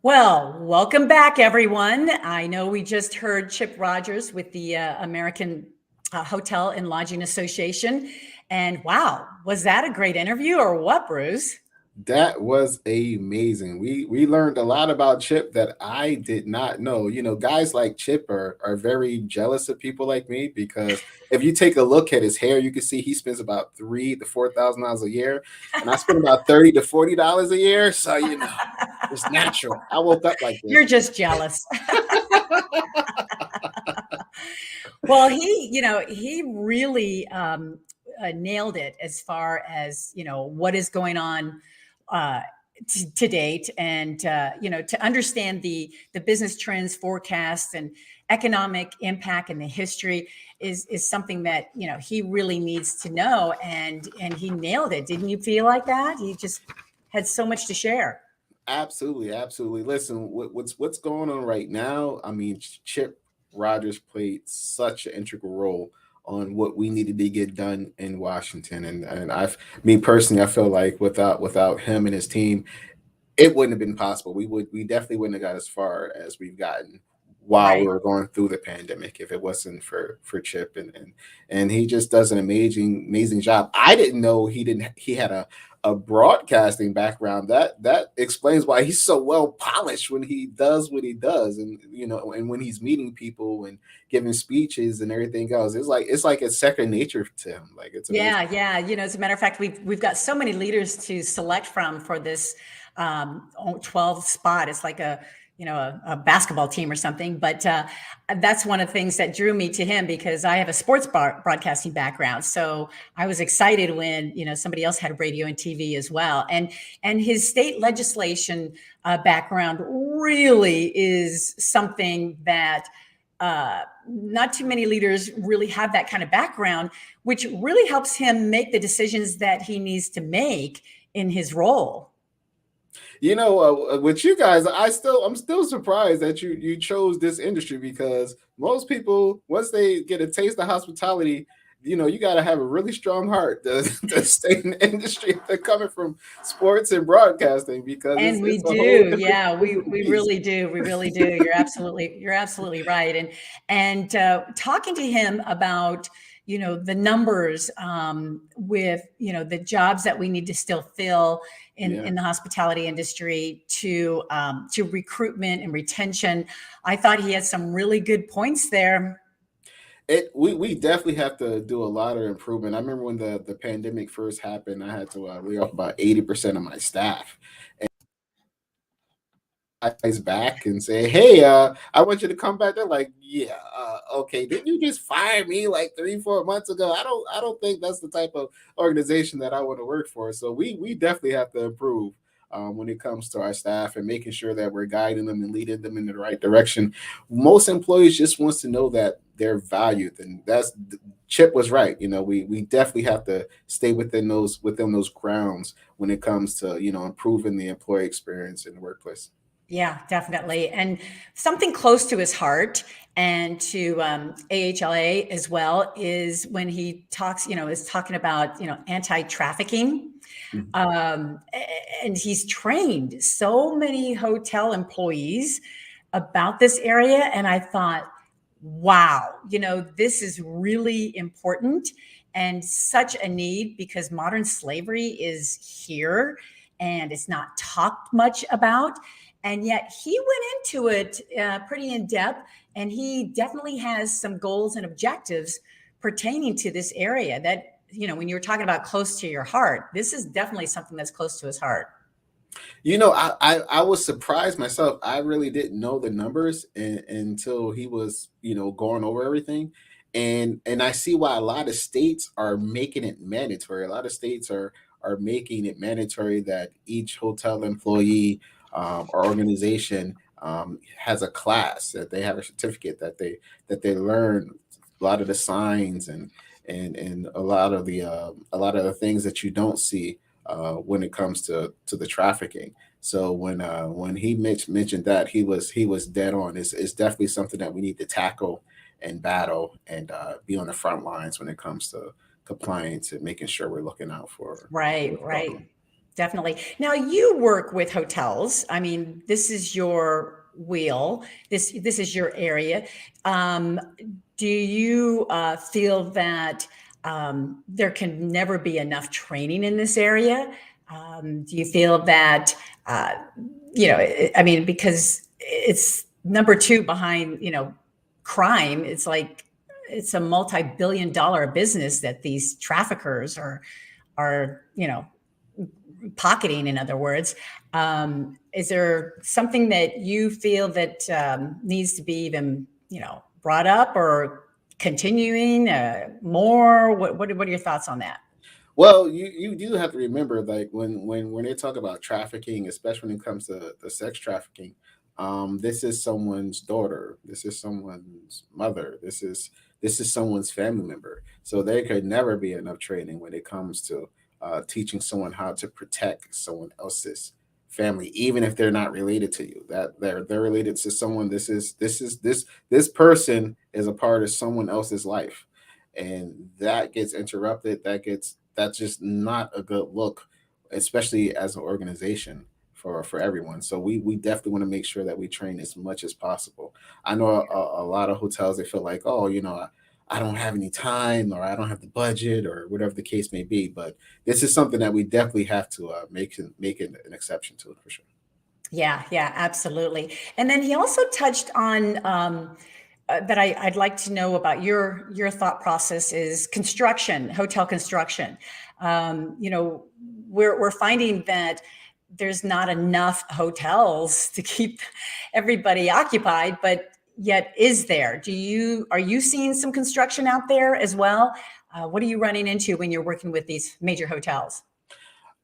Well, welcome back, everyone. I know we just heard Chip Rogers with the American Hotel and Lodging Association. And wow, was that a great interview or what, Bruce? That was amazing. We learned a lot about Chip that I did not know. Guys like Chip are very jealous of people like me because if you take a look at his hair, you can see he spends about $3,000 to $4,000 a year, and I spend about $30 to $40 a year. So it's natural. I woke up like You're this. just jealous. Well, he really nailed it as far as, what is going on uh, to date and, to understand the business trends, forecasts, and economic impact and the history is something that, he really needs to know. And he nailed it. Didn't you feel like that? He just had so much to share. Absolutely, absolutely. Listen, what's going on right now? I mean, Chip Rogers played such an integral role on what we needed to get done in Washington, and me personally, I feel like without him and his team, it wouldn't have been possible. We definitely wouldn't have got as far as we've gotten while we Right. were going through the pandemic if it wasn't for Chip, and he just does an amazing job. I didn't know he had a broadcasting background. That explains why he's so well polished when he does what he does, and when he's meeting people and giving speeches and everything else. It's like it's second nature to him. Like, it's amazing. Yeah, yeah. As a matter of fact, we've got so many leaders to select from for this 12 spot. It's like a basketball team or something. But that's one of the things that drew me to him because I have a sports broadcasting background. So I was excited when somebody else had radio and TV as well. And his state legislation background really is something that not too many leaders really have that kind of background, which really helps him make the decisions that he needs to make in his role. With you guys, I'm still surprised that you chose this industry because most people, once they get a taste of hospitality, you got to have a really strong heart to stay in the industry. They're coming from sports and broadcasting because it's, And we it's a whole do, yeah, different we beast. really do, we really do. You're absolutely right. And talking to him about the numbers with the jobs that we need to still fill Yeah. in the hospitality industry to recruitment and retention. I thought he had some really good points there. We definitely have to do a lot of improvement. I remember when the pandemic first happened, I had to lay off about 80% of my staff. Guys back and say, "Hey, I want you to come back." They're like, "Yeah, okay. Didn't you just fire me like 3 4 months ago? I don't think that's the type of organization that I want to work for." So we definitely have to improve when it comes to our staff and making sure that we're guiding them and leading them in the right direction. Most employees just wants to know that they're valued, and that's Chip was right. We definitely have to stay within those grounds when it comes to improving the employee experience in the workplace. Yeah, definitely. And something close to his heart and to AHLA as well is when he talks, is talking about, anti-trafficking. Mhm. And he's trained so many hotel employees about this area. And I thought, wow, this is really important and such a need because modern slavery is here and it's not talked much about. And yet he went into it pretty in depth, and he definitely has some goals and objectives pertaining to this area that, when you were talking about close to your heart, this is definitely something that's close to his heart. I was surprised myself. I really didn't know the numbers until he was, going over everything. And I see why a lot of states are making it mandatory. A lot of states are making it mandatory that each hotel employee or organization has a class, that they have a certificate, that they learn a lot of the signs and a lot of the things that you don't see when it comes to the trafficking. So when he mentioned that, he was dead on. It's definitely something that we need to tackle and battle and be on the front lines when it comes to compliance and making sure we're looking out for Right, what's going right. on. Definitely. Now you work with hotels. I mean, this is your wheel. This is your area. Um, do you feel that there can never be enough training in this area? Do you feel that uh, I mean, because it's number two behind crime. It's like it's a multi-billion-dollar business that these traffickers are pocketing, in other words. Is there something that you feel that needs to be even, brought up or continuing more? What are your thoughts on that? Well, you do have to remember, like when they talk about trafficking, especially when it comes to the sex trafficking, this is someone's daughter, this is someone's mother, this is someone's family member. So there could never be enough training when it comes to teaching someone how to protect someone else's family, even if they're not related to you. That they're related to someone. This person is a part of someone else's life, and that gets interrupted. That's just not a good look, especially as an organization for everyone. So we definitely want to make sure that we train as much as possible. I know a lot of hotels, they feel like, oh, I don't have any time, or I don't have the budget, or whatever the case may be. But this is something that we definitely have to make an exception to, for sure. Yeah, yeah, absolutely. And then he also touched on that I'd like to know about your thought process is construction, hotel construction. We're finding that there's not enough hotels to keep everybody occupied, but yet is there? Are you seeing some construction out there as well? What are you running into when you're working with these major hotels?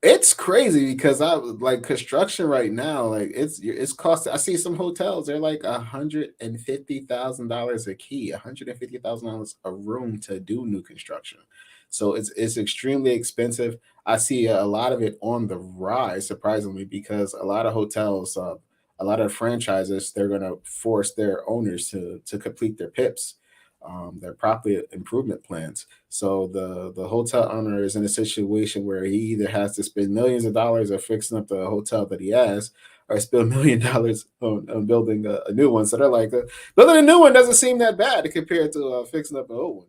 It's crazy because I like construction right now. Like it's cost. I see some hotels. They're like $150,000 a key, $150,000 a room to do new construction. So it's extremely expensive. I see a lot of it on the rise, surprisingly, because a lot of hotels, a lot of franchises, they're going to force their owners to complete their PIPs, their property improvement plans. So the hotel owner is in a situation where he either has to spend millions of dollars on fixing up the hotel that he has, or spend $1 million on building a new one. So they're like, building a new one doesn't seem that bad compared to fixing up an old one.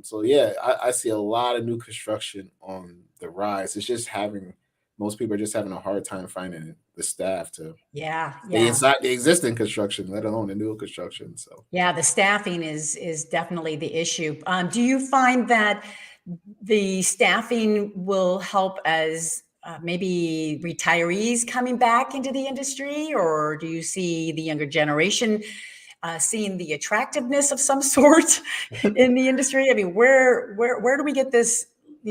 So yeah, I see a lot of new construction on the rise. It's just having most people are just having a hard time finding the staff to Yeah, be yeah. inside the existing construction, let alone the new construction. So Yeah, the staffing is definitely the issue. Do you find that the staffing will help as maybe retirees coming back into the industry, or do you see the younger generation seeing the attractiveness of some sort in the industry? I mean, where do we get this,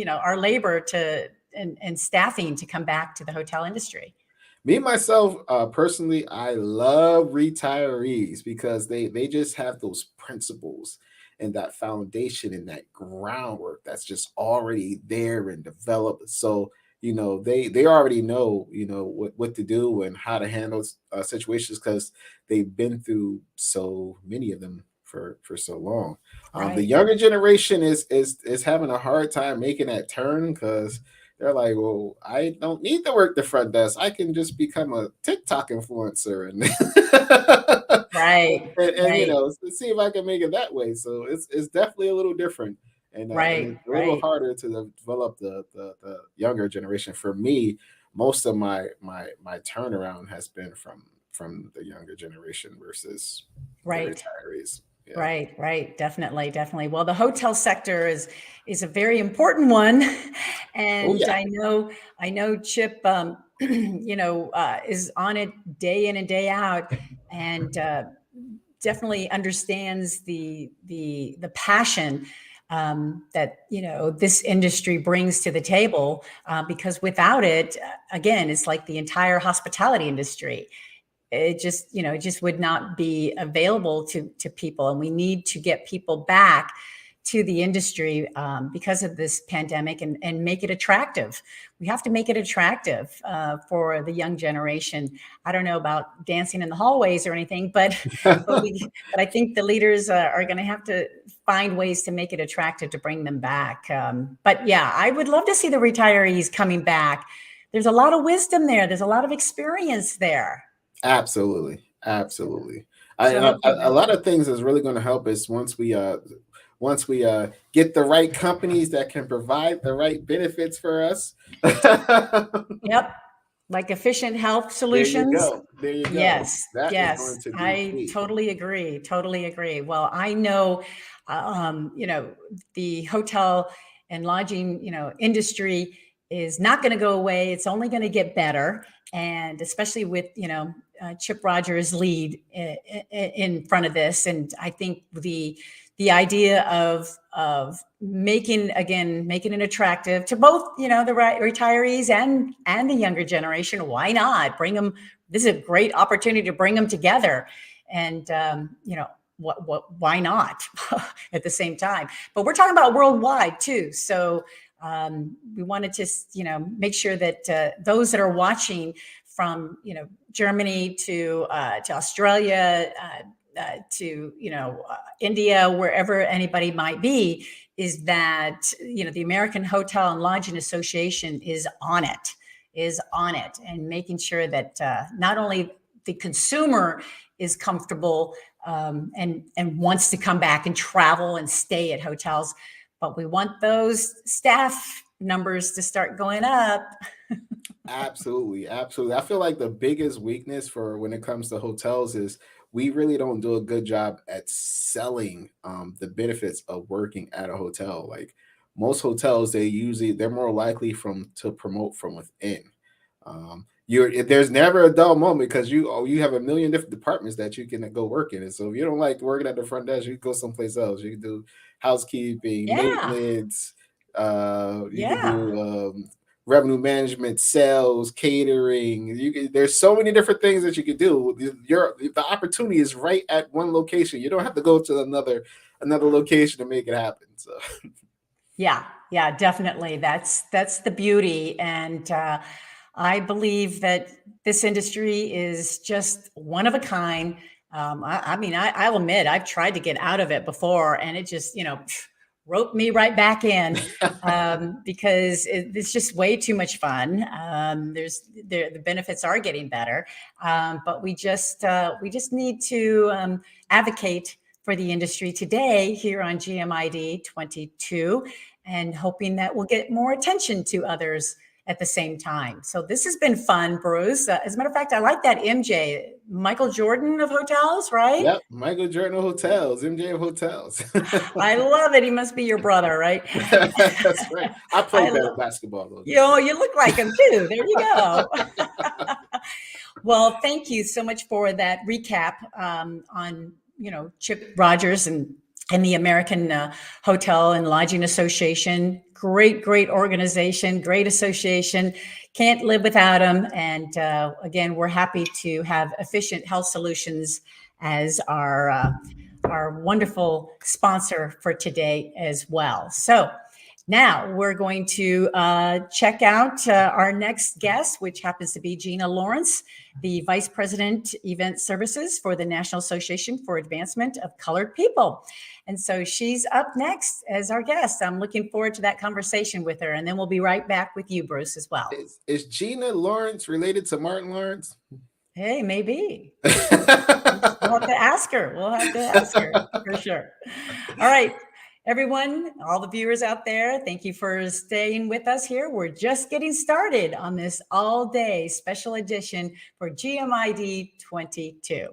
our labor to and staffing to come back to the hotel industry? me myself, personally, I love retirees because they just have those principles and that foundation and that groundwork that's just already there and developed. So they already know what to do and how to handle situations because they've been through so many of them for so long. The Right. younger generation is having a hard time making that turn because they're like, well, I don't need to work the front desk. I can just become a TikTok influencer and Right. and Right. see if I can make it that way. So it's definitely a little different, and Right. it's a little Right. harder to develop the younger generation. For me, most of my turnaround has been from the younger generation versus the Right. retirees. Yeah. Right, right. Definitely, definitely. Well, the hotel sector is a very important one. Oh And yeah. I know Chip is on it day in and day out, and definitely understands the passion that this industry brings to the table, because without it, again, it's like the entire hospitality industry. It just would not be available to people, and we need to get people back to the industry because of this pandemic, and make it attractive. We have to make it attractive for the young generation. I don't know about dancing in the hallways or anything, but I think the leaders are going to have to find ways to make it attractive to bring them back. But yeah, I would love to see the retirees coming back, there's a lot of wisdom there. There's a lot of experience there. Absolutely. Absolutely. So hopefully A lot of things is really going to help us once we get the right companies that can provide the right benefits for us. Yep. Like Efficient Health There you Solutions. go. There you go. Yes. That is going Yes. to be I key. totally agree. Totally agree. Well, I know, the hotel and lodging, industry is not going to go away. It's only going to get better. And especially with, Chip Rogers' lead in front of this. And I think the idea of making it attractive to both, the retirees and the younger generation. Why not bring them? This is a great opportunity to bring them together, and why not at the same time? But we're talking about worldwide too, so we wanted to make sure that those that are watching from Germany to Australia. To India, wherever anybody might be, is that the American Hotel and Lodging Association is on it, and making sure that not only the consumer is comfortable and wants to come back and travel and stay at hotels, but we want those staff numbers to start going up. Absolutely. Absolutely. I feel like the biggest weakness for when it comes to hotels is we really don't do a good job at selling the benefits of working at a hotel. Like most hotels, they're more likely to promote from within. There's never a dull moment because you have a million different departments that you can go work in. And so if you don't like working at the front desk, you can go someplace else. You can do housekeeping, maintenance. You can do revenue management, sales, catering. There's so many different things that you could do. The opportunity is right at one location. You don't have to go to another location to make it happen. So yeah, definitely. That's the beauty. And I believe that this industry is just one of a kind. I'll admit I've tried to get out of it before, and it just roped me right back in because it's just way too much fun. The benefits are getting better, but we just need to advocate for the industry today here on GMID22, and hoping that we'll get more attention to others at the same time. So this has been fun, Bruce. As a matter of fact, I like that MJ, Michael Jordan of hotels, right? Yep, Michael Jordan of hotels, MJ of hotels. I love it. He must be your brother, right? That's right. I played better basketball though. You look like him too. There you go. Well, thank you so much for that recap on Chip Rogers and the American Hotel and Lodging Association. Great organization, great association. Can't live without them. And again, we're happy to have Efficient Health Solutions as our wonderful sponsor for today as well. So now we're going to check out our next guest, which happens to be Gina Lawrence, the Vice President Event Services for the National Association for Advancement of Colored People. And so she's up next as our guest. I'm looking forward to that conversation with her. And then we'll be right back with you, Bruce, as well. Is Gina Lawrence related to Martin Lawrence? Hey, maybe. We'll have to ask her. For sure. All right. Everyone, all the viewers out there, thank you for staying with us here. We're just getting started on this all-day special edition for GMID 22.